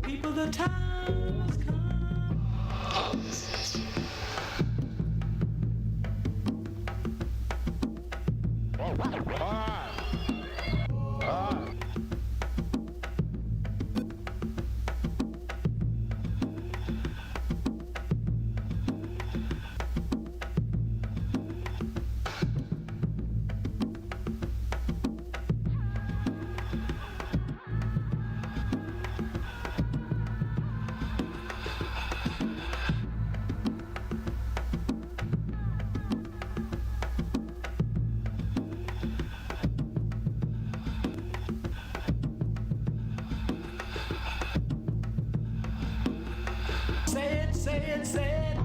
People, the time has come. Say it.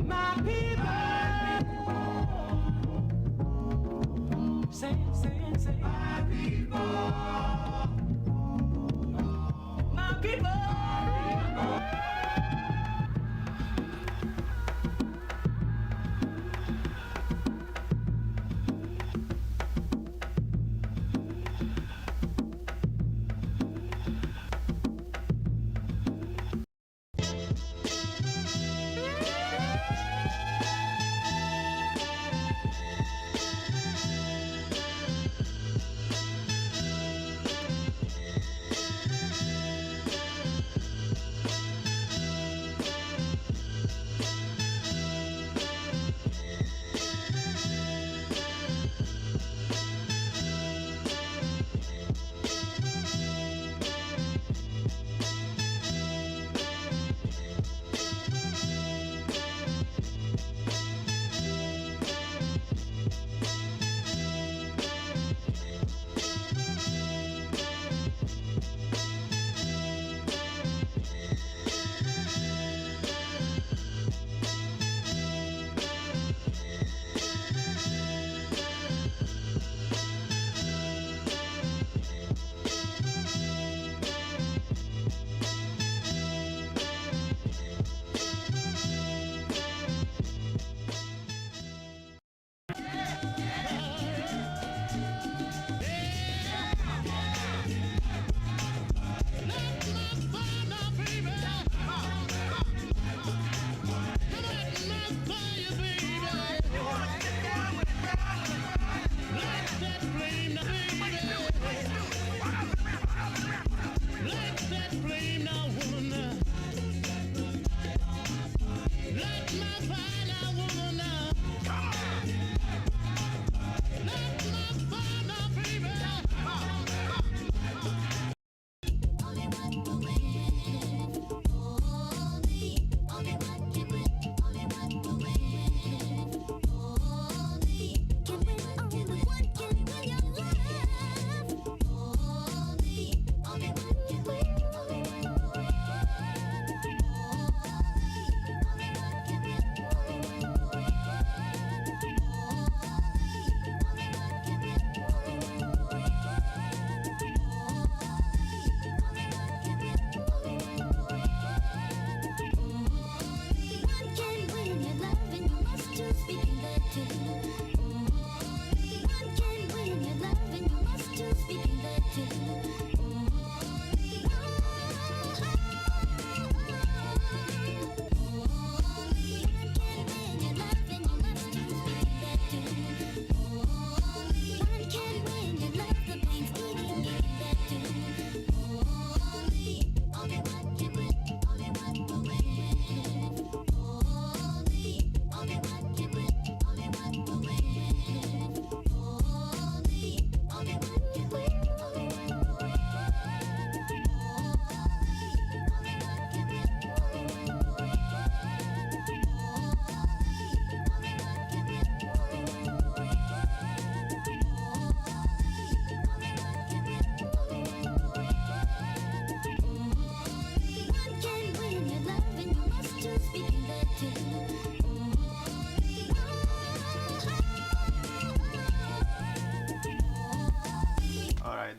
My people. Say it. My people. My people.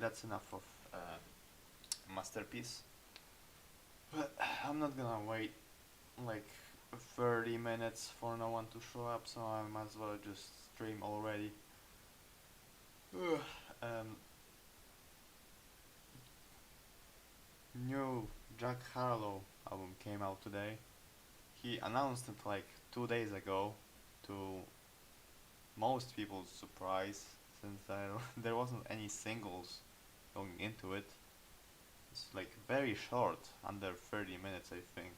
that's enough of masterpiece. But I'm not gonna wait like 30 minutes for no one to show up, so I might as well just stream already. Ugh. um, New Jack Harlow album came out today. He announced it like 2 days ago, to most people's surprise, since there wasn't any singles going into it. It's like very short, under 30 minutes, I think.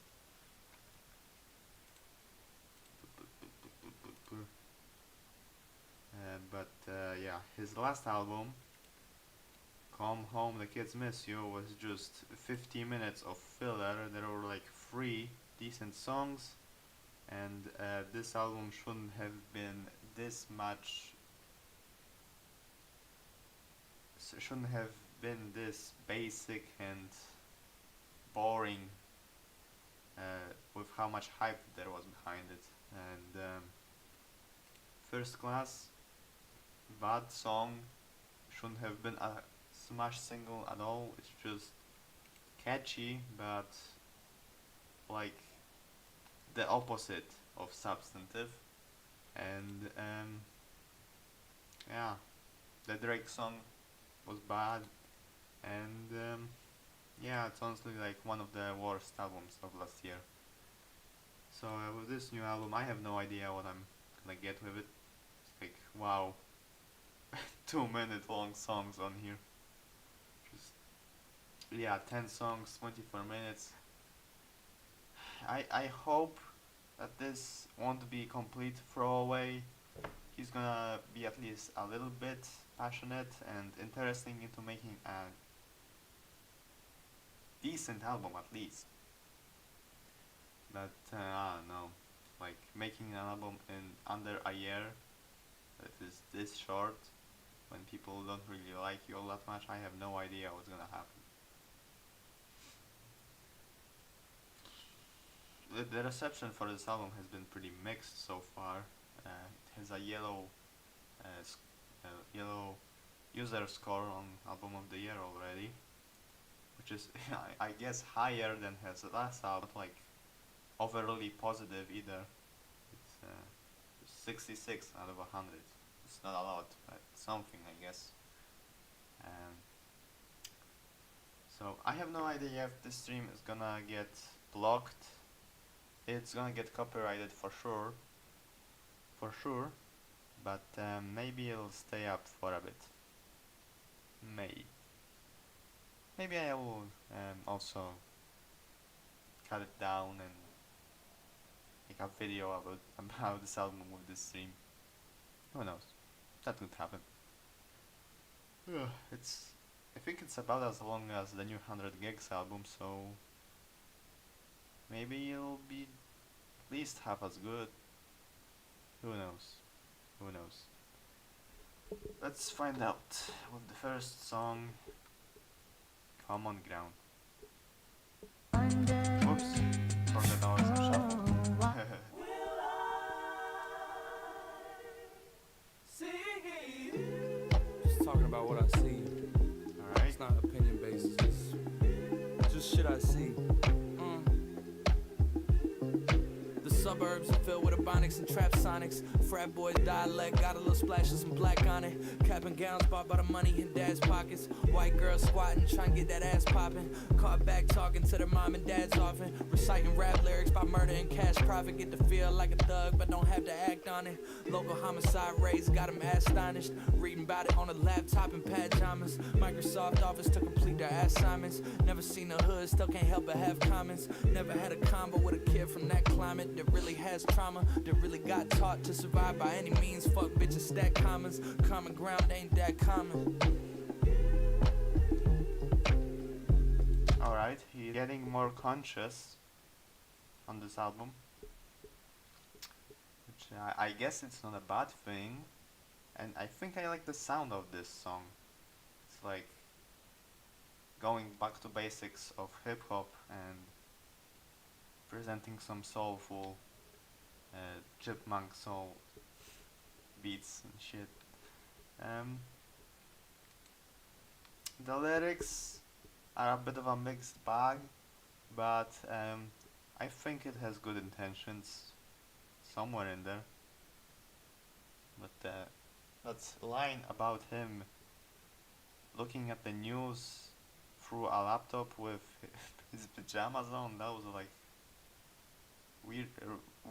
But yeah, his last album, Come Home, The Kids Miss You, was just 50 minutes of filler. There were like 3 decent songs, and this album shouldn't have been this much. Shouldn't have been this basic and boring, with how much hype there was behind it. And First Class, bad song, shouldn't have been a smash single at all. It's just catchy, but like the opposite of substantive. And yeah, the Drake song was bad, and yeah, it's honestly like one of the worst albums of last year. So with this new album, I have no idea what I'm gonna get with it. It's like, wow, 2 minute long songs on here. Just, yeah, 10 songs, 24 minutes. I hope that this won't be complete throwaway. He's gonna be at least a little bit passionate and interesting into making a decent album at least. But I don't know, like making an album in under a year that is this short, when people don't really like you all that much, I have no idea what's gonna happen. The reception for this album has been pretty mixed so far. It has a yellow user score on Album of the Year already, which is I guess higher than his last album, not like overly positive either. It's 66 out of 100. It's not a lot, but something, I guess. Um, so I have no idea if this stream is gonna get blocked. It's gonna get copyrighted for sure. But maybe it'll stay up for a bit. Maybe I will also cut it down and make a video about this album with this stream. Who knows? That could happen. Ugh, I think it's about as long as the new 100 Gigs album, so maybe it'll be at least half as good. Who knows? Who knows? Let's find out with the first song, Common Ground. Oops, forgot I was on shuffle. Just talking about what I see. Alright. It's not opinion based, it's just shit I see. The suburbs are filled with ebonics and trap sonics. Frat boys dialect, got a little splash of some black on it. Cap and gowns bought by the money in dad's pockets. White girls squatting, trying to get that ass popping. Caught back talking to their mom and dads often. Reciting rap lyrics by murder and cash profit. Get to feel like a thug, but don't have to act on it. Local homicide rates got them astonished. Reading about it on a laptop in pajamas. Microsoft Office to complete their assignments. Never seen the hood, still can't help but have comments. Never had a combo with a kid from that climate that really has trauma, that really got taught to survive by any means. Fuck bitches, stack commas. Common ground ain't that common. Alright, he's getting more conscious on this album, which I guess it's not a bad thing, and I think I like the sound of this song. It's like going back to basics of hip hop and presenting some soulful Chipmunk soul beats and shit. The lyrics are a bit of a mixed bag, but I think it has good intentions somewhere in there. But that line about him looking at the news through a laptop with his pajamas on, that was like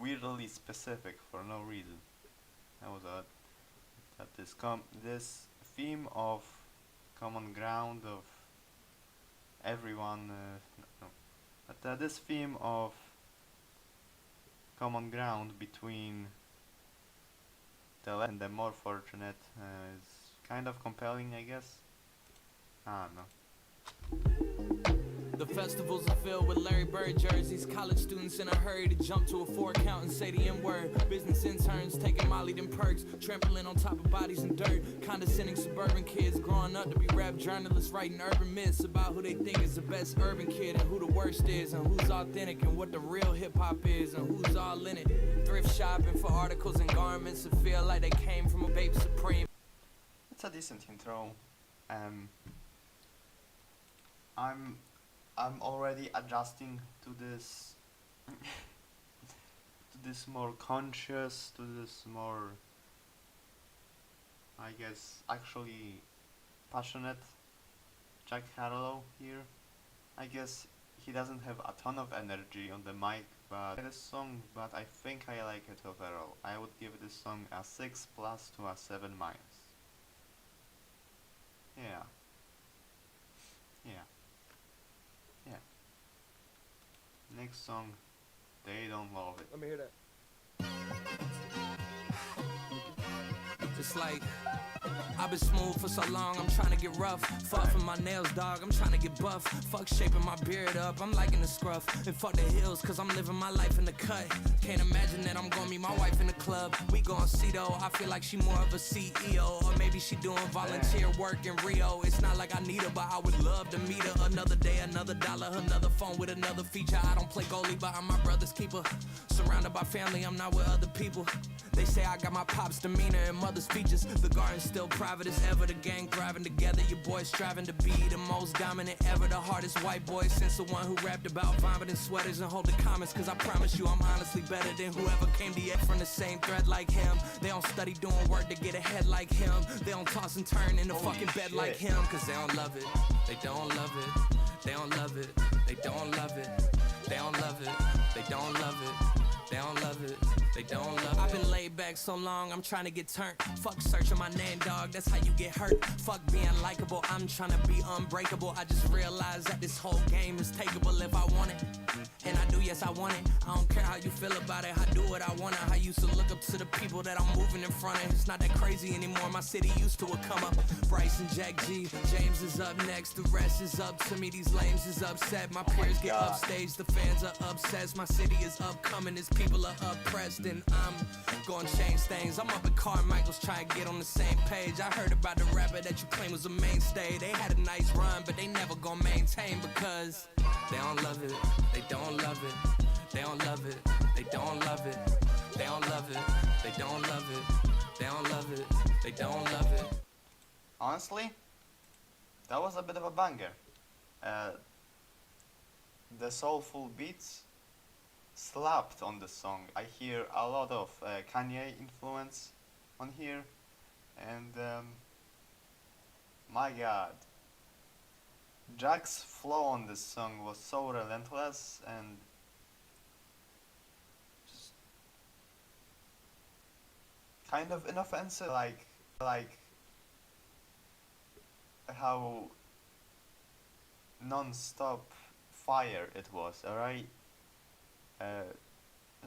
weirdly specific for no reason. That was odd. That this theme of common ground of everyone, no, but this theme of common ground between the less and the more fortunate is kind of compelling, I guess. I don't know. The festivals are filled with Larry Bird jerseys. College students in a hurry to jump to a 4 count and say the N-word. Business interns taking Molly them perks, trampling on top of bodies and dirt. Condescending suburban kids growing up to be rap journalists, writing urban myths about who they think is the best urban kid and who the worst is, and who's authentic and what the real hip-hop is, and who's all in it. Thrift shopping for articles and garments that feel like they came from a Bape Supreme. It's a decent intro. I'm already adjusting to this to this more conscious, to this more, I guess, actually passionate Jack Harlow here. I guess he doesn't have a ton of energy on the mic, but this song, but I think I like it overall. I would give this song a 6 plus to a 7 minus. Yeah. Next song, They Don't Love It. Let me hear that. It's like I've been smooth for so long, I'm trying to get rough. Fuck for my nails, dog, I'm trying to get buff. Fuck shaping my beard up, I'm liking the scruff. And fuck the hills, cause I'm living my life in the cut. Can't imagine that I'm gonna meet my wife in the club. We gon' see though, I feel like she more of a CEO. Or maybe she doing volunteer work in Rio. It's not like I need her, but I would love to meet her. Another day, another dollar, another phone with another feature. I don't play goalie, but I'm my brother's keeper. Surrounded by family, I'm not with other people. They say I got my pop's demeanor and mother's features. The garden's still private as ever. The gang thriving together. Your boys striving to be the most dominant ever. The hardest white boy since the one who rapped about vomiting sweaters and holding comments. Cause I promise you I'm honestly better than whoever came to yet from the same thread like him. They don't study doing work to get ahead like him. They don't toss and turn in the fucking bed like him. Cause they don't love it. They don't love it. They don't love it. They don't love it. They don't love it. They don't love it. They don't love it. They don't love it. I've been laid back so long, I'm trying to get turned. Fuck searching my name, dog, that's how you get hurt. Fuck being likable, I'm trying to be unbreakable. I just realized that this whole game is takeable if I want it. And I do, yes, I want it. I don't care how you feel about it, I do what I want it. I used to look up to the people that I'm moving in front of. It's not that crazy anymore, my city used to a come up. Bryce and Jack G, James is up next, the rest is up to me. These lames is upset, my peers get upstage, the fans are obsessed. My city is upcoming, these people are oppressed. And I'm gonna change things. I'm up at Carmichael's trying to get on the same page. I heard about the rapper that you claim was a mainstay. They had a nice run, but they never gonna maintain because they don't love it. They don't love it. They don't love it. They don't love it. They don't love it. They don't love it. They don't love it. They don't love it. Honestly, that was a bit of a banger. The soulful beats slapped on the song. I hear a lot of Kanye influence on here, and my god, Jack's flow on this song was so relentless and just kind of inoffensive, like how non-stop fire it was, alright?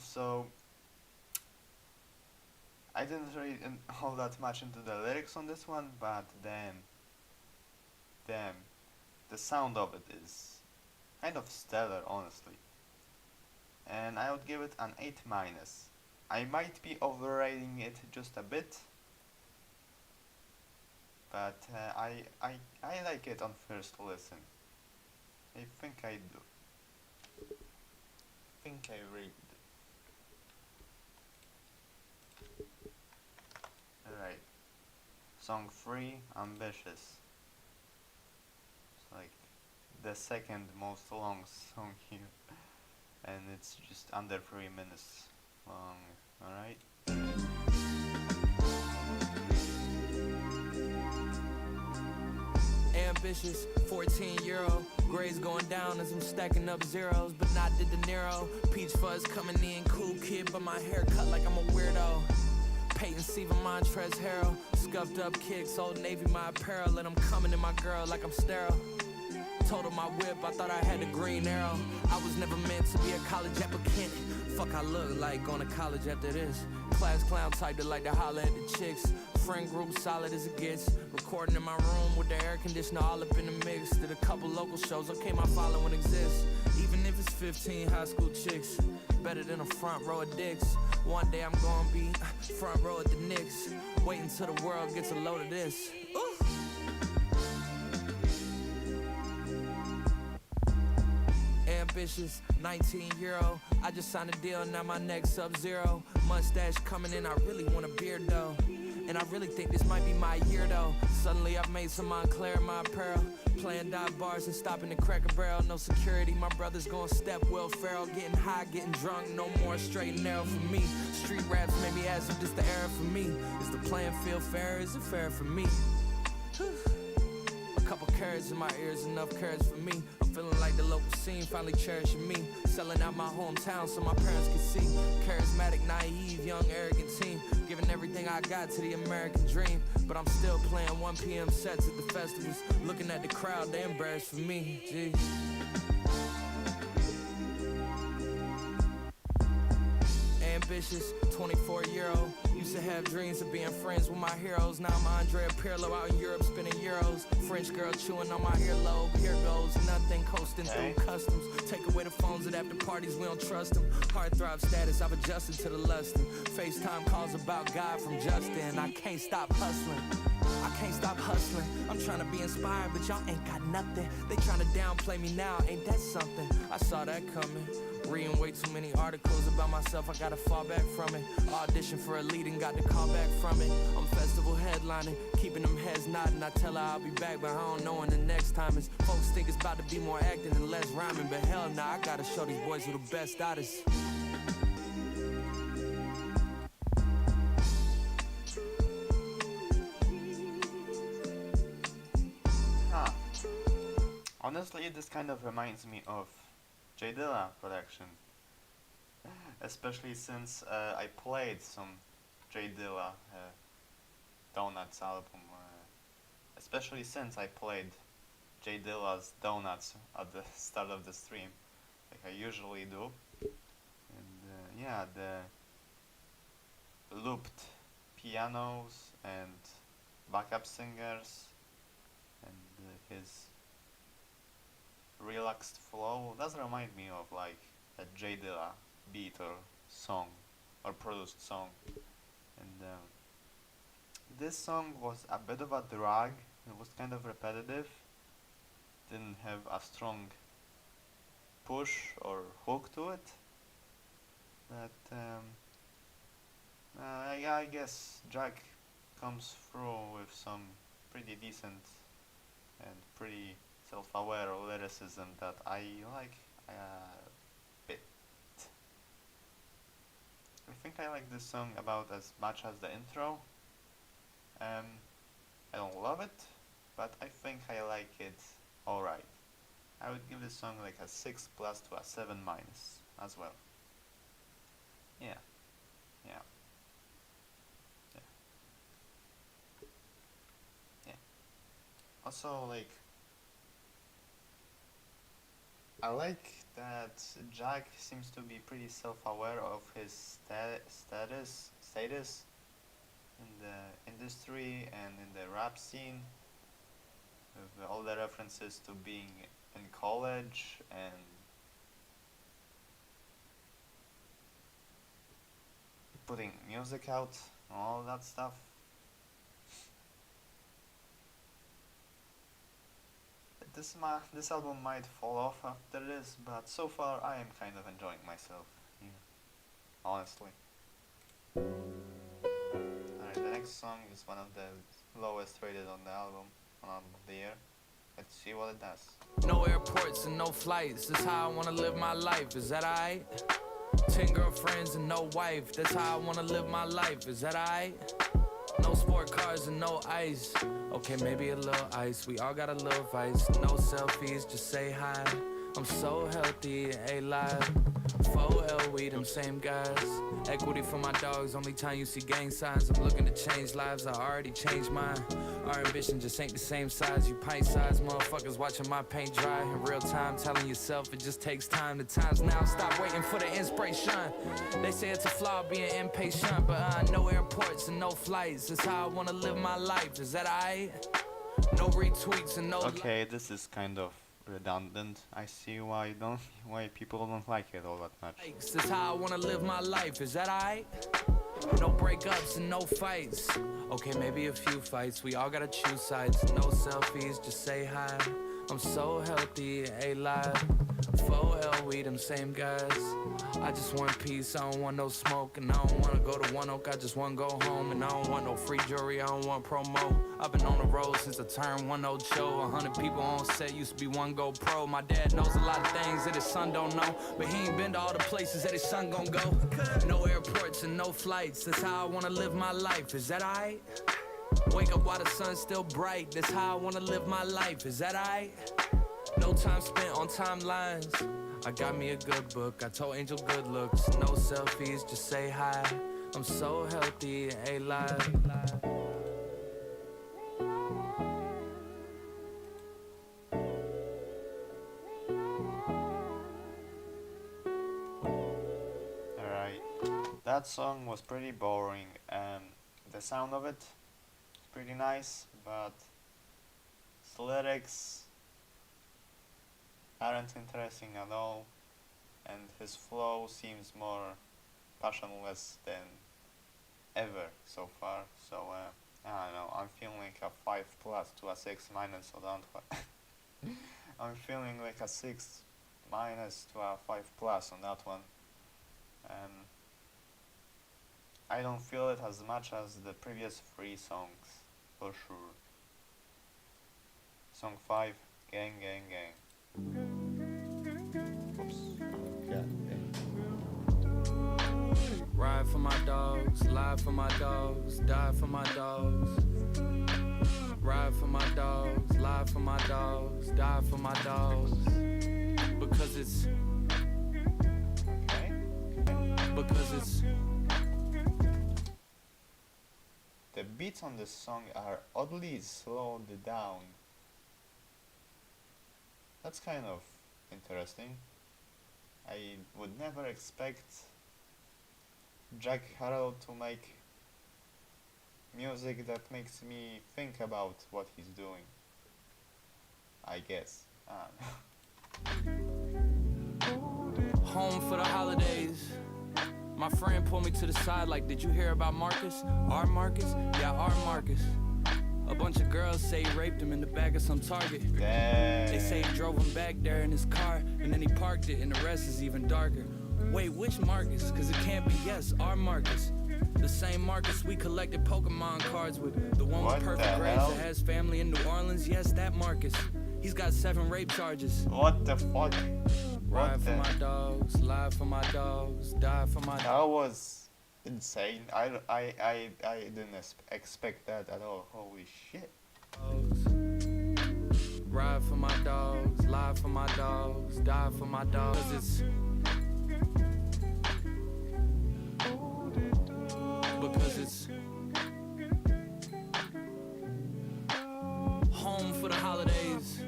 So I didn't read all that much into the lyrics on this one, but damn, the sound of it is kind of stellar, honestly. And I would give it an 8 minus. I might be overrating it just a bit, but I like it on first listen. I think I do. I think I read. Alright. Song 3, Ambitious. the second most long song here, and it's just under 3 minutes long. Alright. Ambitious, 14-year-old. Grades going down as I'm stacking up zeros, but not the De Niro. Peach fuzz coming in, cool kid, but my hair cut like I'm a weirdo. Peyton Siva, Montrez Harrell. Scuffed up kicks, Old Navy my apparel, and I'm coming in my girl like I'm sterile. Told her my whip, I thought I had a green arrow. I was never meant to be a college applicant. Fuck I look like going to college after this. Class clown type that like to holler at the chicks. Friend group solid as it gets. Recording in my room with the air conditioner all up in the mix. Did a couple local shows, okay my following exists. Even if it's 15 high school chicks. Better than a front row of dicks. One day I'm gonna be front row at the Knicks. Wait until the world gets a load of this. Ooh. Ambitious, 19-year-old. I just signed a deal, now my neck's Sub-Zero. Mustache coming in, I really want a beard though. And I really think this might be my year though. Suddenly I've made some Montclair in my apparel. Playing dive bars and stopping the Cracker Barrel. No security, my brother's gonna step Will Ferrell. Getting high, getting drunk, no more straight and narrow for me. Street raps made me ask if this the era for me. Is the playing field fair, is it fair for me? A couple carrots in my ears, enough carrots for me. I'm feeling like the local scene finally cherishing me. Selling out my hometown so my parents can see. Charismatic, naive, young, arrogant teen. Giving everything I got to the American dream. But I'm still playing 1 p.m. sets at the festivals. Looking at the crowd, they embarrassed for me. Jeez. Ambitious, 24-year-old. Used to have dreams of being friends with my heroes. Now I'm Andrea Pirlo out in Europe spinning euros. French girl chewing on my earlobe. Here goes nothing, coasting through customs. Take away the phones at after parties, we don't trust them. Heartthrob status, I've adjusted to the lusting. FaceTime calls about God from Justin. I can't stop hustling. I can't stop hustling. I'm trying to be inspired, but y'all ain't got nothing. They trying to downplay me now, ain't that something? I saw that coming. Reading way too many articles about myself, I gotta fall back from it. Audition for a lead and got the call back from it. I'm festival headlining, keeping them heads nodding. I tell her I'll be back, but I don't know when the next time is. Folks think it's about to be more acting and less rhyming, but hell nah, I gotta show these boys who the best artists. Honestly, this kind of reminds me of J Dilla production, especially since I played some J Dilla Donuts album, especially since I played J Dilla's Donuts at the start of the stream, like I usually do, and yeah, the looped pianos and backup singers and his relaxed flow does remind me of like a J Dilla beat or song or produced song, and this song was a bit of a drag. It was kind of repetitive, didn't have a strong push or hook to it, but I guess Jack comes through with some pretty decent and pretty self-aware lyricism that I like a bit. I think I like this song about as much as the intro. I don't love it, but I think I like it alright. I would give this song like a 6 plus to a 7 minus as well. Yeah. Also, like, I like that Jack seems to be pretty self-aware of his status in the industry and in the rap scene, with all the references to being in college and putting music out and all that stuff. This album might fall off after this, but so far I am kind of enjoying myself, honestly. Alright, the next song is one of the lowest rated on the album of the year. Let's see what it does. No airports and no flights, that's how I wanna live my life, is that alright? 10 girlfriends and no wife, that's how I wanna live my life, is that alright? No sport cars and no ice, okay maybe a little ice, we all got a little vice. No selfies, just say hi, I'm so healthy and alive. 4L, we them same guys. Equity for my dogs, only time you see gang signs. I'm looking to change lives, I already changed mine. Our ambition just ain't the same size. You pint size motherfuckers watching my paint dry in real time, telling yourself it just takes time. The time's now, stop waiting for the inspiration. They say it's a flaw being impatient, but no airports and no flights. That's how I wanna live my life, is that alright? No retweets and no Okay, this is kind of redundant. I see why people don't like it all that much. likes. That's how I wanna live my life, is that alright? No breakups and no fights. Okay, maybe a few fights. We all gotta choose sides. No selfies, just say hi. I'm so healthy and alive. 4L, we them same guys. I just want peace, I don't want no smoke. And I don't wanna go to One Oak, I just wanna go home. And I don't want no free jewelry, I don't want promo. I've been on the road since I turned 1 show. 100 people on set, used to be one go pro. My dad knows a lot of things that his son don't know, but he ain't been to all the places that his son gon' go. No airports and no flights, that's how I wanna live my life, is that alright? Wake up while the sun's still bright, that's how I wanna live my life, is that alright? No time spent on timelines, I got me a good book, I told Angel good looks. No selfies, just say hi, I'm so healthy and alive. Alright, that song was pretty boring. The sound of it is pretty nice, but the lyrics aren't interesting at all, and his flow seems more passionless than ever so far. So I don't know, I'm feeling like a 5 plus to a 6 minus on that one. I'm feeling like a 6 minus to a 5 plus on that one. I don't feel it as much as the previous 3 songs, for sure. Song 5, Gang Gang Gang. Oops. Ride for my dogs, lie for my dogs, die for my dogs. Ride for my dogs, lie for my dogs, die for my dogs. Because it's Okay. because it's The beats on this song are oddly slowed down. That's kind of interesting. I would never expect Jack Harlow to make music that makes me think about what he's doing. I guess. home for the holidays. My friend pulled me to the side like, did you hear about Marcus? Our Marcus? Yeah, our Marcus. A bunch of girls say he raped him in the back of some Target. They say he drove him back there in his car, and then he parked it, and the rest is even darker. Wait, which Marcus? Cause it can't be, yes, our Marcus. The same Marcus we collected Pokemon cards with. The one with perfect grades that has family in New Orleans. Yes, that Marcus. He's got 7 rape charges. What the fuck? Ride for my dogs, lie for my dogs, die for my dogs. That was insane. I didn't expect that at all. Holy shit. Ride for my dogs, lie for my dogs, die for my dogs. 'Cause it's because it's home for the holidays.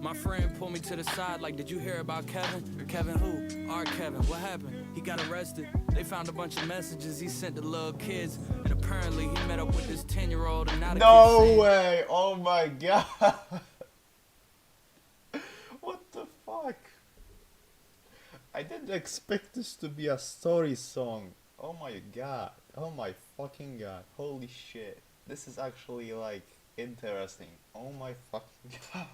My friend pulled me to the side like, did you hear about Kevin? Kevin who? Our Kevin. What happened? He got arrested. They found a bunch of messages he sent to little kids, and apparently he met up with this 10-year-old and now the No kid's saying, way! Oh my god! What the fuck? I didn't expect this to be a story song. Oh my god. Oh my fucking god. Holy shit. This is actually like interesting. Oh my fucking god.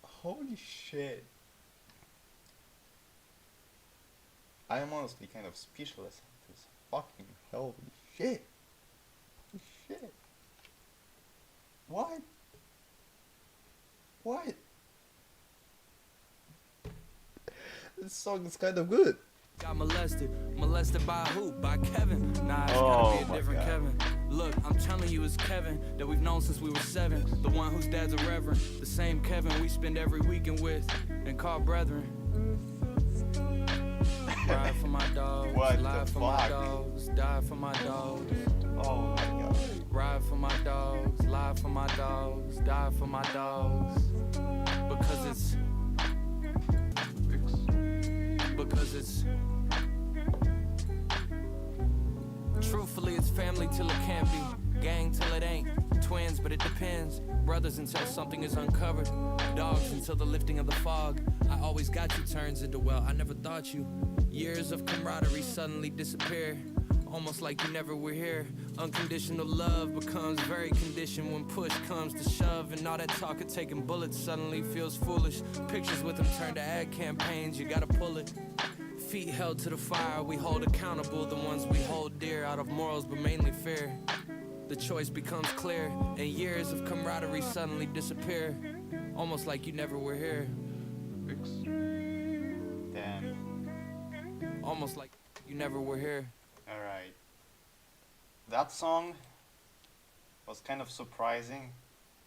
Holy shit. I am honestly kind of speechless at this. Fucking holy shit. Holy shit. What? What? This song is kind of good. Got molested. Molested by who? By Kevin. Nah, it's Oh gotta be a my different God. Kevin. Look, I'm telling you, it's Kevin that we've known since we were 7. The one whose dad's a reverend. The same Kevin we spend every weekend with and call brethren. Ride for my dogs, What lie the for my fuck? dogs, die for my dogs. Oh my God. Ride for my dogs, lie for my dogs, die for my dogs. Because it's truthfully it's family till it can't be, gang till it ain't, twins but it depends, brothers until something is uncovered, dogs until the lifting of the fog. I always got you turns into, well, I never thought you. Years of camaraderie suddenly disappear, almost like you never were here. Unconditional love becomes very conditioned when push comes to shove, and all that talk of taking bullets suddenly feels foolish. Pictures with them turn to ad campaigns, you gotta pull it. Feet held to the fire, we hold accountable the ones we hold dear, out of morals but mainly fear. The choice becomes clear, and years of camaraderie suddenly disappear, almost like you never were here. Damn. Almost like you never were here. Alright. That song was kind of surprising.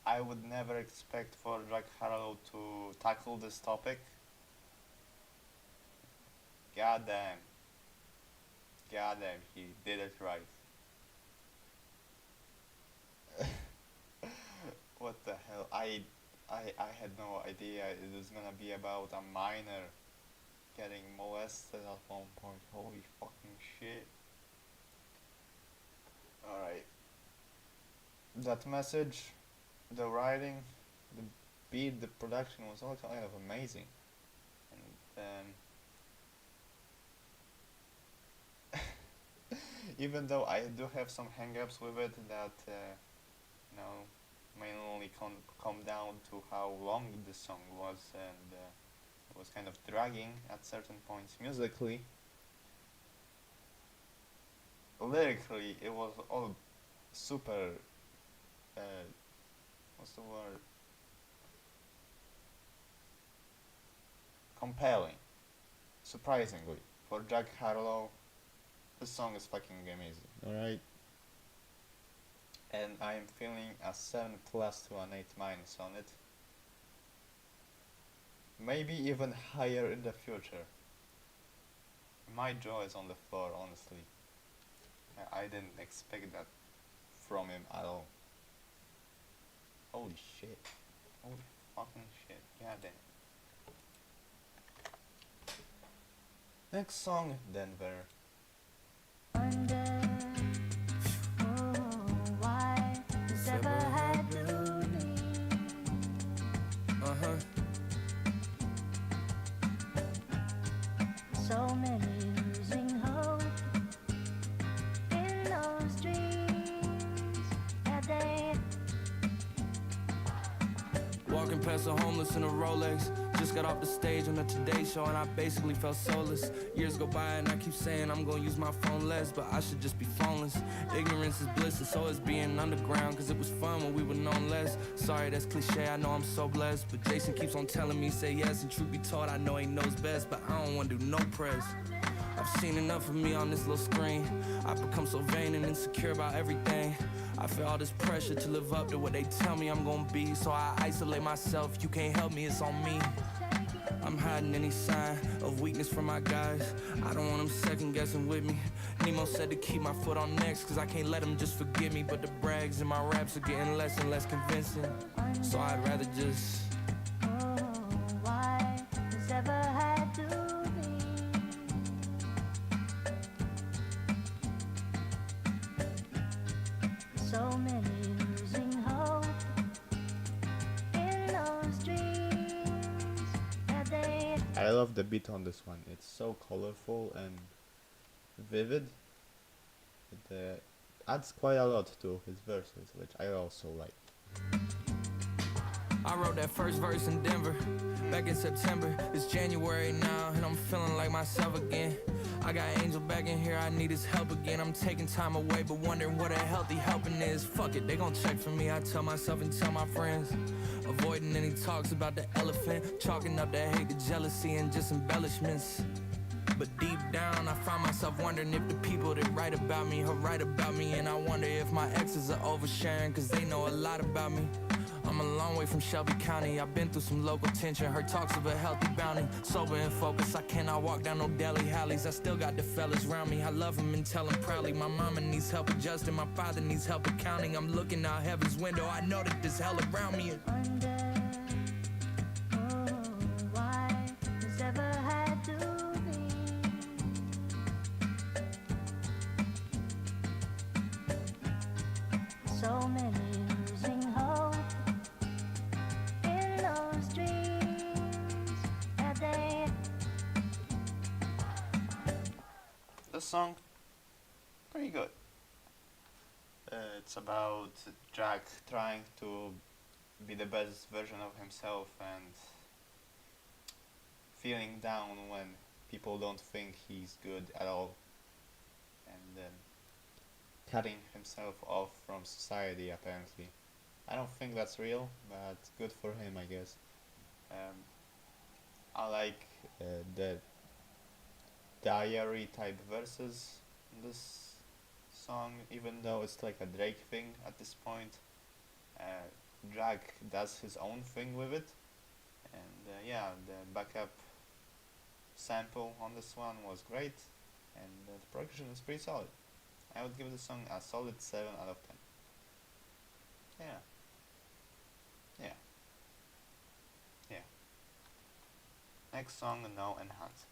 I would never expect for Jack Harlow to tackle this topic. Goddamn. Goddamn, he did it right. What the hell? I had no idea it was gonna be about a minor getting molested at one point. Holy fucking shit. Alright. That message, the writing, the beat, the production was all kind of amazing. And even though I do have some hang-ups with it that, you know, mainly come down to how long the song was, and it was kind of dragging at certain points musically. Lyrically, it was all super, what's the word? Compelling. Surprisingly. For Jack Harlow, this song is fucking amazing, alright? And I am feeling a 7+ to an 8- on it. Maybe even higher in the future. My jaw is on the floor, honestly. I didn't expect that from him at all. Holy shit. Holy fucking shit. Goddamn. Next song, Denver. So many losing hope in those dreams that they Walking past a homeless in a Rolex. Just got off the stage on the Today Show and I basically felt soulless. Years go by and I keep saying I'm gonna use my phone less, but I should just be phoneless. Ignorance is bliss and so is being underground, cause it was fun when we were known less. Sorry, that's cliche, I know I'm so blessed, but Jason keeps on telling me say yes, and truth be told I know he knows best, but I don't wanna do no press. I've seen enough of me on this little screen. I've become so vain and insecure about everything. I feel all this pressure to live up to what they tell me I'm gonna be, so I isolate myself. You can't help me, it's on me. I'm hiding any sign of weakness from my guys. I don't want them second guessing with me. Nemo said to keep my foot on next, cause I can't let them just forgive me. But the brags in my raps are getting less and less convincing, so I'd rather just why this ever had to be. So many losing hope in those dreams that they I love the beat on this one. It's so colorful and vivid. It adds quite a lot to his verses, which I also like. I wrote that first verse in Denver back in September. It's January now and I'm feeling like myself again. I got Angel back in here, I need his help again. I'm taking time away but wondering what a healthy helping is. Fuck it, they gon' check for me, I tell myself and tell my friends. Avoiding any talks about the elephant, chalking up that hate to jealousy and just embellishments. But deep down I find myself wondering if the people that write about me write about me. And I wonder if my exes are oversharing cause they know a lot about me. I'm a long way from Shelby County, I've been through some local tension, heard talks of a healthy bounty. Sober and focused, I cannot walk down no deli alleys. I still got the fellas around me, I love them and tell them proudly. My mama needs help adjusting, my father needs help accounting. I'm looking out heaven's window, I know that there's hell around me. Wonder, oh, why this ever had to be. So many losing hope in those dreams that they. The song, pretty good. It's about Jack trying to be the best version of himself and feeling down when people don't think he's good at all, and cutting himself off from society apparently. I don't think that's real, but good for him, I guess. I like the diary type verses in this song, even though it's like a Drake thing at this point. Jack does his own thing with it, and yeah, the backup sample on this one was great, and the production is pretty solid. I would give the song a solid 7 out of 10. Yeah. Next song, No Enhance.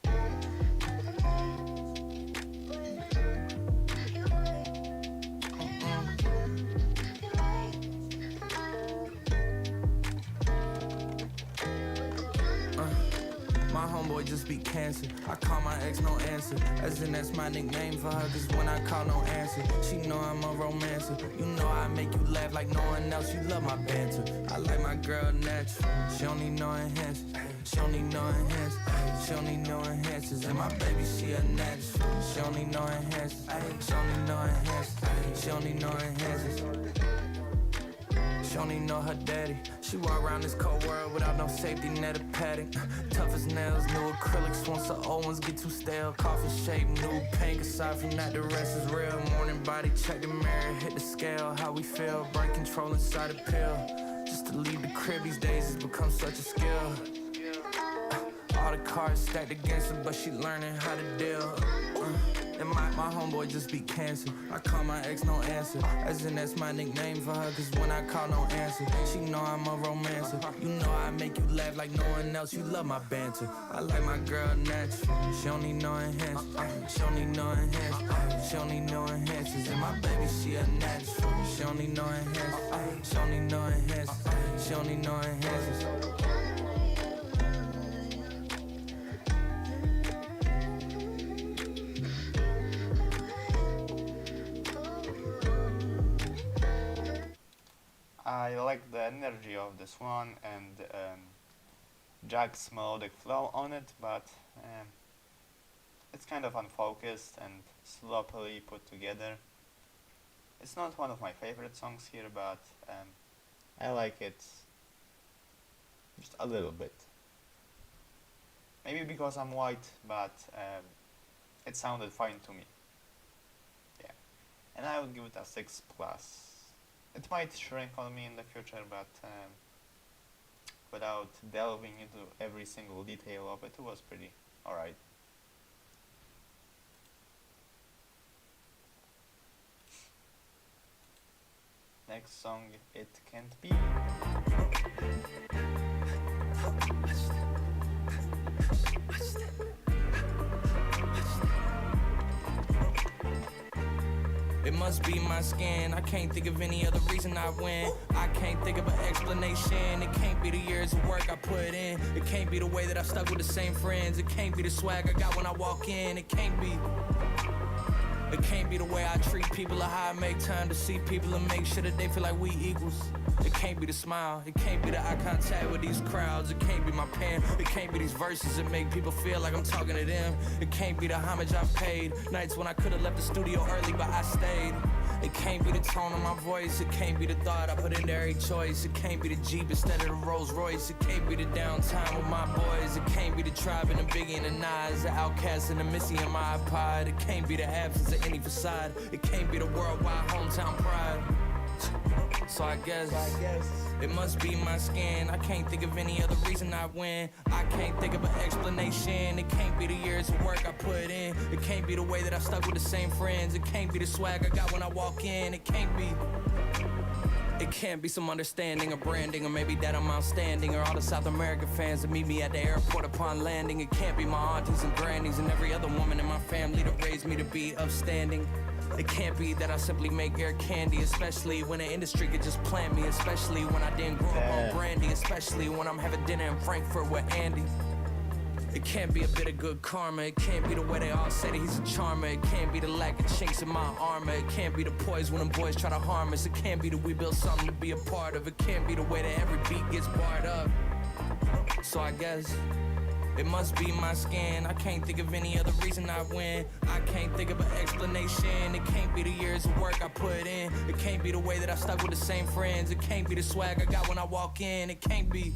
My homeboy just beat cancer. I call my ex no answer, as in that's my nickname for her. Cause when I call no answer, she know I'm a romancer. You know I make you laugh like no one else. You love my banter. I like my girl natural. She don't need no enhancers. She don't need no enhancers. She don't need no enhancers. And my baby, she a natural. She don't need no enhancers. She don't need no enhancers. She don't need no enhancers. She don't even know her daddy. She walk around this cold world without no safety net or padding. Tough as nails, new acrylics. Once the old ones get too stale, coffin shape, new pink. Aside from that, the rest is real. Morning body, check the mirror, hit the scale. How we feel, brain control inside a pill. Just to leave the crib these days has become such a skill. All the cards stacked against her, but she learning how to deal. And my homeboy just beat cancer. I call my ex no answer, as in that's my nickname for her. Cause when I call no answer, she know I'm a romancer. You know I make you laugh like no one else. You love my banter. I like my girl natural. She don't need no enhancers. She don't need no enhancers. She don't need no enhancers. And my baby, she a natural. She don't need no enhancers. She don't need no enhancers. She don't need no enhancers. I like the energy of this one and Jack's melodic flow on it, but it's kind of unfocused and sloppily put together. It's not one of my favorite songs here, but I like it just a little bit. Maybe because I'm white, but it sounded fine to me. Yeah, and I would give it a 6+. It might shrink on me in the future, but without delving into every single detail of it, it was pretty alright. Next song, It Can't Be. It must be my skin. I can't think of any other reason I win. I can't think of an explanation. It can't be the years of work I put in. It can't be the way that I stuck with the same friends. It can't be the swag I got when I walk in. It can't be. It can't be the way I treat people or how I make time to see people and make sure that they feel like we equals. It can't be the smile, it can't be the eye contact with these crowds. It can't be my pen, it can't be these verses that make people feel like I'm talking to them. It can't be the homage I've paid, nights when I could've left the studio early but I stayed. It can't be the tone of my voice, it can't be the thought I put into every choice. It can't be the Jeep instead of the Rolls Royce. It can't be the downtime with my boys. It can't be the tribe and the Biggie and the Nas, the Outkast and the Missy and my iPod. It can't be the absence of any facade. It can't be the worldwide hometown pride. So I guess it must be my skin. I can't think of any other reason I win. I can't think of an explanation. It can't be the years of work I put in. It can't be the way that I stuck with the same friends. It can't be the swag I got when I walk in. It can't be. It can't be some understanding or branding, or maybe that I'm outstanding, or all the South American fans that meet me at the airport upon landing. It can't be my aunties and grannies and every other woman in my family that raised me to be upstanding. It can't be that I simply make air candy, especially when the industry could just plant me, especially when I didn't grow up on brandy, especially when I'm having dinner in Frankfurt with Andy. It can't be a bit of good karma. It can't be the way they all say that he's a charmer. It can't be the lack of chinks in my armor. It can't be the poise when them boys try to harm us. It can't be that we built something to be a part of. It can't be the way that every beat gets barred up. So I guess it must be my skin. I can't think of any other reason I win. I can't think of an explanation. It can't be the years of work I put in. It can't be the way that I stuck with the same friends. It can't be the swag I got when I walk in. It can't be.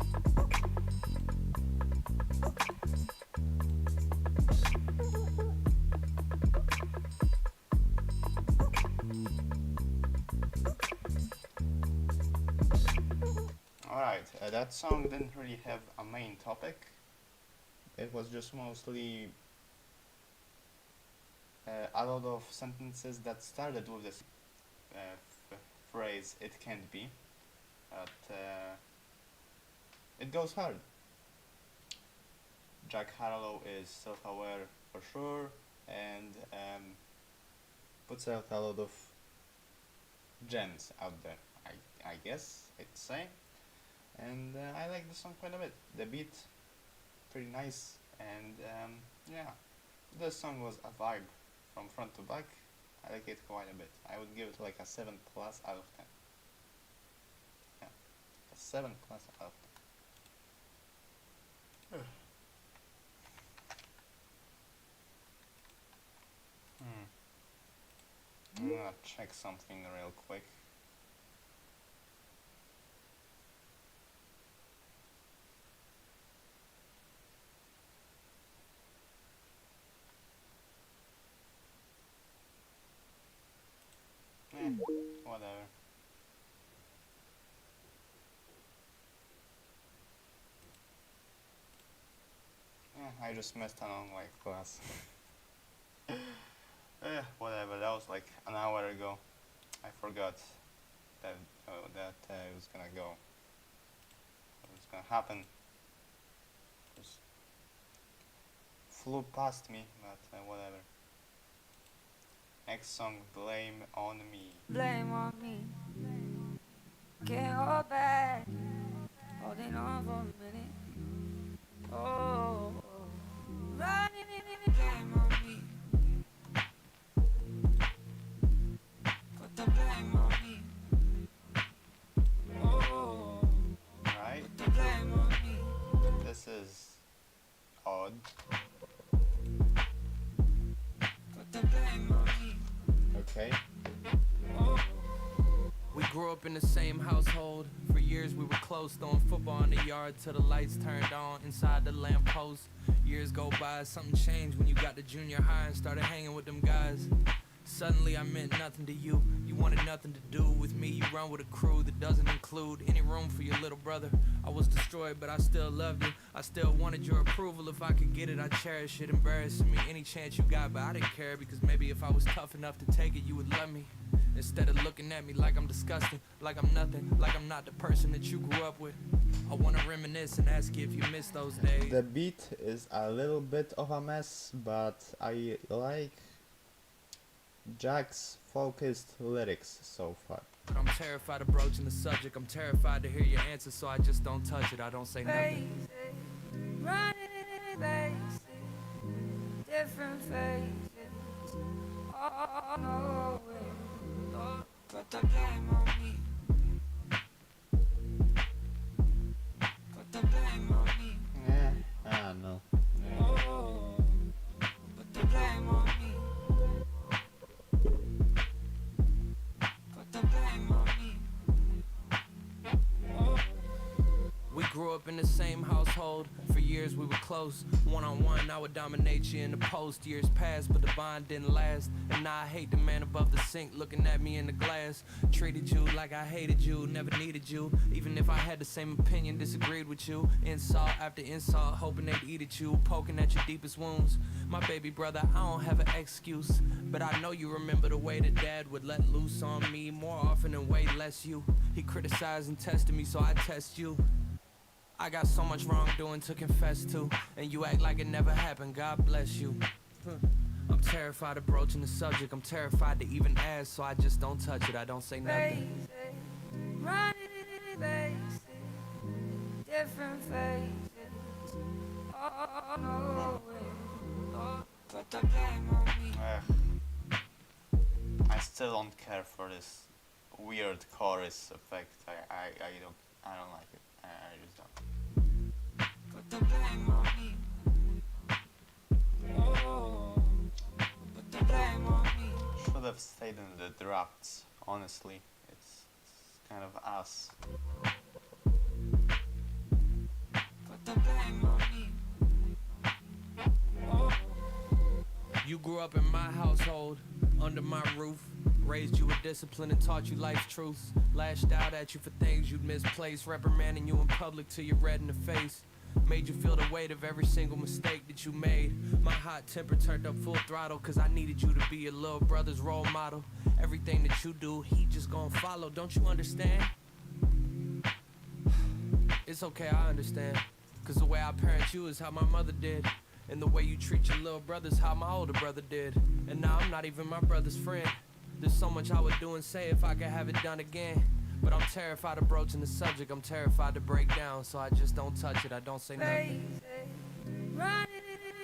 Alright, that song didn't really have a main topic. It was just mostly a lot of sentences that started with this phrase, "it can't be," but it goes hard. Jack Harlow is self-aware for sure, and puts out a lot of gems out there, I guess I'd say. And I like the song quite a bit. The beat, pretty nice, and yeah, the song was a vibe from front to back. I like it quite a bit. I would give it like a 7+ out of 10. Yeah, a 7+ out of 10. I'm gonna check something real quick. Whatever. Yeah, I just messed around like class. Whatever, that was like an hour ago. I forgot that it was gonna go. It was gonna happen. Just flew past me, but whatever. Next song, Blame on Me. Blame on me. Can't hold back. Holding on for a minute. Oh, running in, blame on me. Put the blame on me. Oh, Right? put the blame on me. This is odd. Put the blame on me. Okay. Oh. We grew up in the same household. For years we were close, throwing football in the yard till the lights turned on inside the lamppost. Years go by, something changed when you got to junior high and started hanging with them guys. Suddenly I meant nothing to you. You wanted nothing to do with me. You run with a crew that doesn't include any room for your little brother. I was destroyed, but I still loved you. I still wanted your approval. If I could get it, I'd cherish it. Embarrassing me any chance you got, but I didn't care, because maybe if I was tough enough to take it, you would love me. Instead of looking at me like I'm disgusting, like I'm nothing, like I'm not the person that you grew up with. I wanna reminisce and ask you if you miss those days. The beat is a little bit of a mess, but I like Jack's focused lyrics so far. I'm terrified of broaching the subject. I'm terrified to hear your answer, so I just don't touch it. I don't say nothing. Faces, running in places, different faces. no way. Don't put the blame on me. Put the blame on me. Yeah, I don't know. Oh, put the blame on me. Put the blame on me. Oh. We grew up in the same household. For years we were close. One-on-one, I would dominate you in the post. Years passed, but the bond didn't last. And now I hate the man above the sink looking at me in the glass. Treated you like I hated you, never needed you. Even if I had the same opinion, disagreed with you. Insult after insult, hoping they'd eat at you. Poking at your deepest wounds. My baby brother, I don't have an excuse. But I know you remember the way that dad would let loose on me. More often and way less you. He criticized and tested me, so I test you. I got so much wrongdoing to confess to, and you act like it never happened. God bless you. I'm terrified of broaching the subject. I'm terrified to even ask, so I just don't touch it. I don't say nothing. Running bases, different phases. Oh, no way. Don't put the blame on me. I still don't care for this weird chorus effect. I don't like it. I just don't. Put the blame on me. Oh, put the blame on me. Should have stayed in the drafts, honestly. It's kind of us. Put the blame on me. Oh. You grew up in my household, under my roof. Raised you with discipline and taught you life's truths. Lashed out at you for things you'd misplaced. Reprimanding you in public till you're red in the face. Made you feel the weight of every single mistake that you made. My hot temper turned up full throttle, cause I needed you to be your little brother's role model. Everything that you do, he just gon' follow. Don't you understand? It's okay, I understand. Cause the way I parent you is how my mother did. And the way you treat your little brother's how my older brother did. And now I'm not even my brother's friend. There's so much I would do and say if I could have it done again. But I'm terrified of broaching the subject. I'm terrified to break down, so I just don't touch it. I don't say nothing. Running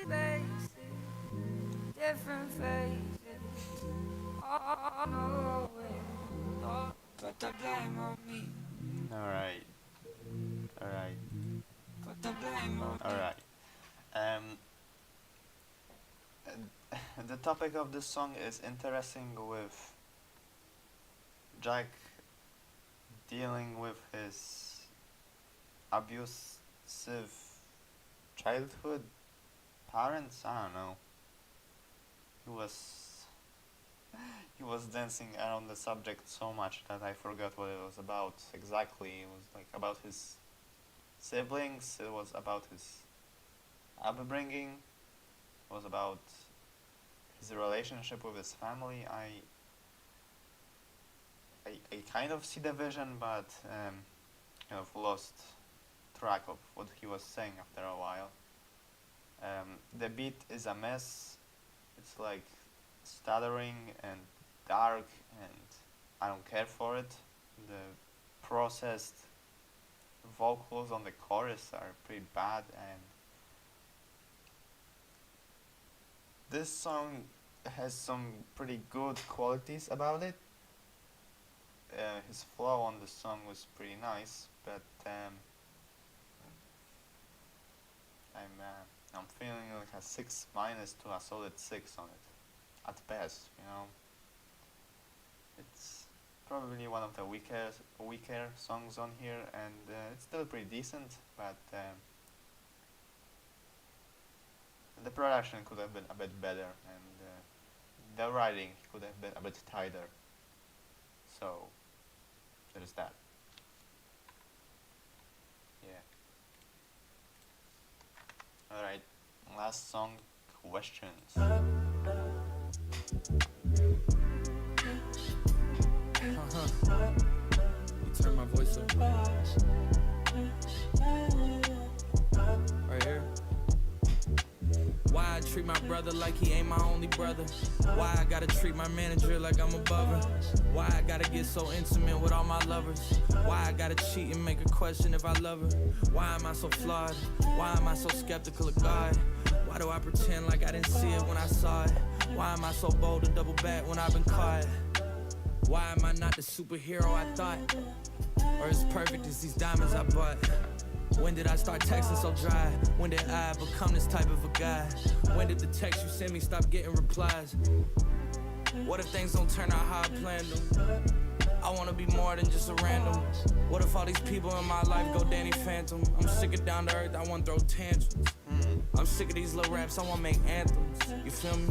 bases, different phases. Oh, no way. Don't put the blame on me. Alright. Put the blame on me. Alright. The topic of this song is interesting with Jack dealing with his abusive childhood parents. I don't know. He was dancing around the subject so much that I forgot what it was about exactly. It was like about his siblings, it was about his upbringing, it was about his relationship with his family. I kind of see the vision, but kind of lost track of what he was saying after a while. The beat is a mess. It's like stuttering and dark, and I don't care for it. The processed vocals on the chorus are pretty bad, and this song has some pretty good qualities about it. His flow on the song was pretty nice, but I'm feeling like a 6- to a solid 6 on it, at best. You know, it's probably one of the weaker songs on here, and it's still pretty decent, but the production could have been a bit better, and the writing could have been a bit tighter. So there's that. Yeah. Alright, last song, Questions. You turn my voice up. Right here. Why I treat my brother like he ain't my only brother? Why I gotta treat my manager like I'm above her? Why I gotta get so intimate with all my lovers? Why I gotta cheat and make her question if I love her? Why am I so flawed? Why am I so skeptical of God? Why do I pretend like I didn't see it when I saw it? Why am I so bold to double back when I've been quiet? Why am I not the superhero I thought? Or as perfect as these diamonds I bought? When did I start texting so dry? When did I become this type of a guy? When did the text you send me stop getting replies? What if things don't turn out how I planned them? I wanna be more than just a random. What if all these people in my life go Danny Phantom? I'm sick of down to earth, I wanna throw tantrums. I'm sick of these little raps, I wanna make anthems. You feel me?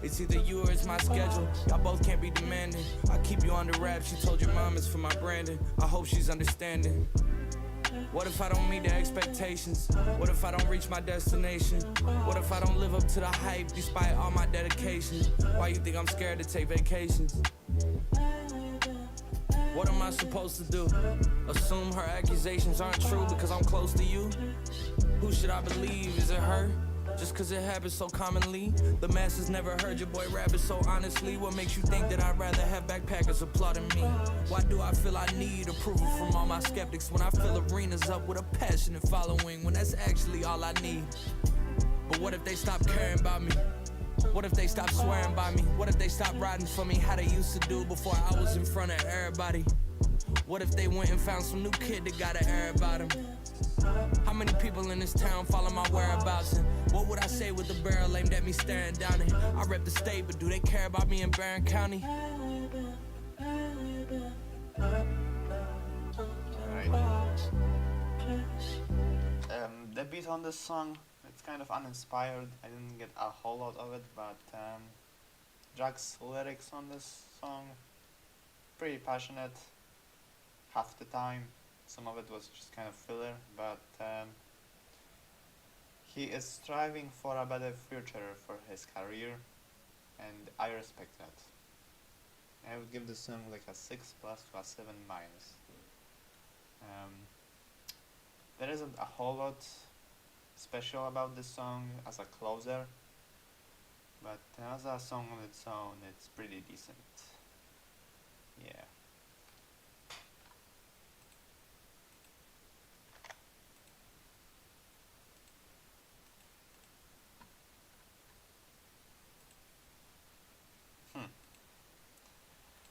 It's either you or it's my schedule. Y'all both can't be demanding. I keep you under wraps, you told your mom it's for my branding. I hope she's understanding. What if I don't meet the expectations? What if I don't reach my destination? What if I don't live up to the hype despite all my dedication? Why you think I'm scared to take vacations? What am I supposed to do? Assume her accusations aren't true because I'm close to you? Who should I believe? Is it her? Just cause it happens so commonly. The masses never heard your boy rap it so honestly. What makes you think that I'd rather have backpackers applauding me? Why do I feel I need approval from all my skeptics when I fill arenas up with a passionate following, when that's actually all I need? But what if they stop caring about me? What if they stop swearing by me? What if they stop riding for me how they used to do before I was in front of everybody? What if they went and found some new kid that got an air about him? How many people in this town follow my whereabouts? And what would I say with the barrel aimed at me staring down it? I rep the state, but do they care about me in Barron County? The beat on this song, it's kind of uninspired. I didn't get a whole lot of it, but Jack's lyrics on this song, pretty passionate half the time. Some of it was just kind of filler, but he is striving for a better future for his career, and I respect that. I would give this song like a 6 plus to a 7 minus. There isn't a whole lot special about this song as a closer, but as a song on its own, it's pretty decent. Yeah.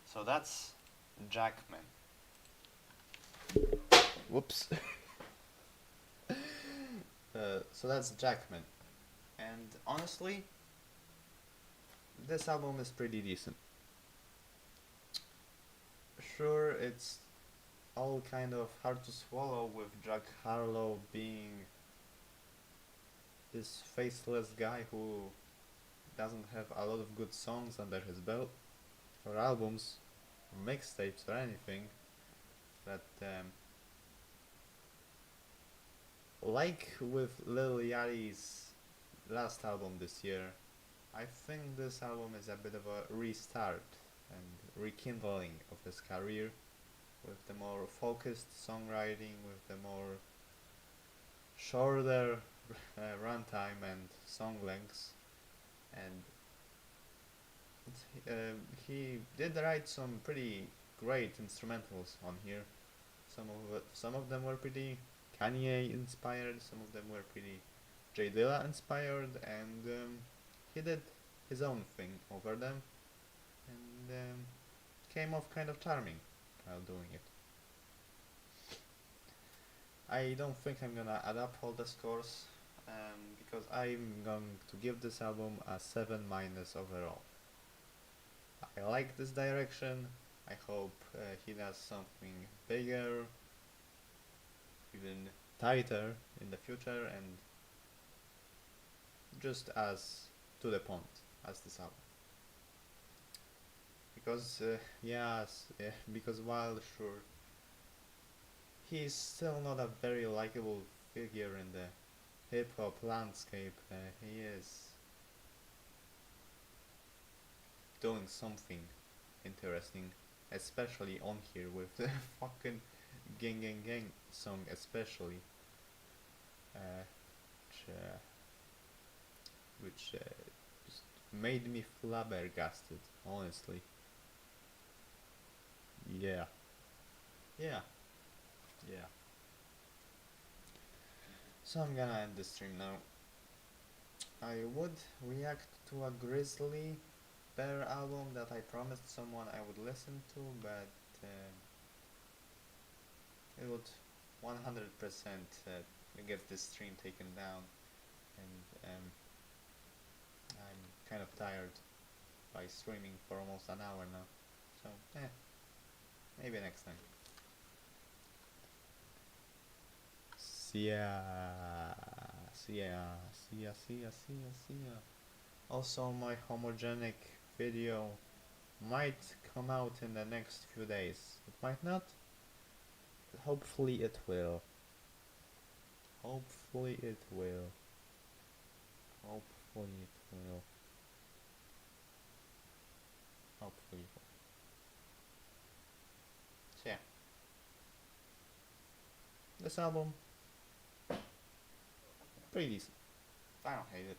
So that's Jackman. Whoops. So that's Jackman. And honestly, this album is pretty decent. Sure, it's all kind of hard to swallow with Jack Harlow being this faceless guy who doesn't have a lot of good songs under his belt, or albums, or mixtapes, or anything. But like with Lil Yachty's last album this year, I think this album is a bit of a restart and rekindling of his career, with the more focused songwriting, with the more shorter runtime and song lengths, and he did write some pretty great instrumentals on here. Some of them were pretty Kanye inspired, some of them were pretty J Dilla inspired, and he did his own thing over them, and came off kind of charming while doing it. I don't think I'm gonna add up all the scores, because I'm going to give this album a 7 minus overall. I like this direction. I hope he does something bigger, even tighter in the future, and just as to the point as this album. Because because while sure he's still not a very likable figure in the hip hop landscape, he is doing something interesting, especially on here with the fucking Gang Gang Gang song, especially, which just made me flabbergasted, honestly. Yeah. So I'm gonna end the stream now. I would react to a Grizzly Bear album that I promised someone I would listen to, but it would 100% get this stream taken down, and I'm kind of tired by streaming for almost an hour now, so maybe next time. See ya, see ya, see ya, see ya, see ya, see ya. Also, my homogenic video might come out in the next few days. It might not, but hopefully it will. Hopefully it will. Hopefully it will. Hopefully it will. So yeah. This album, pretty decent. I don't hate it.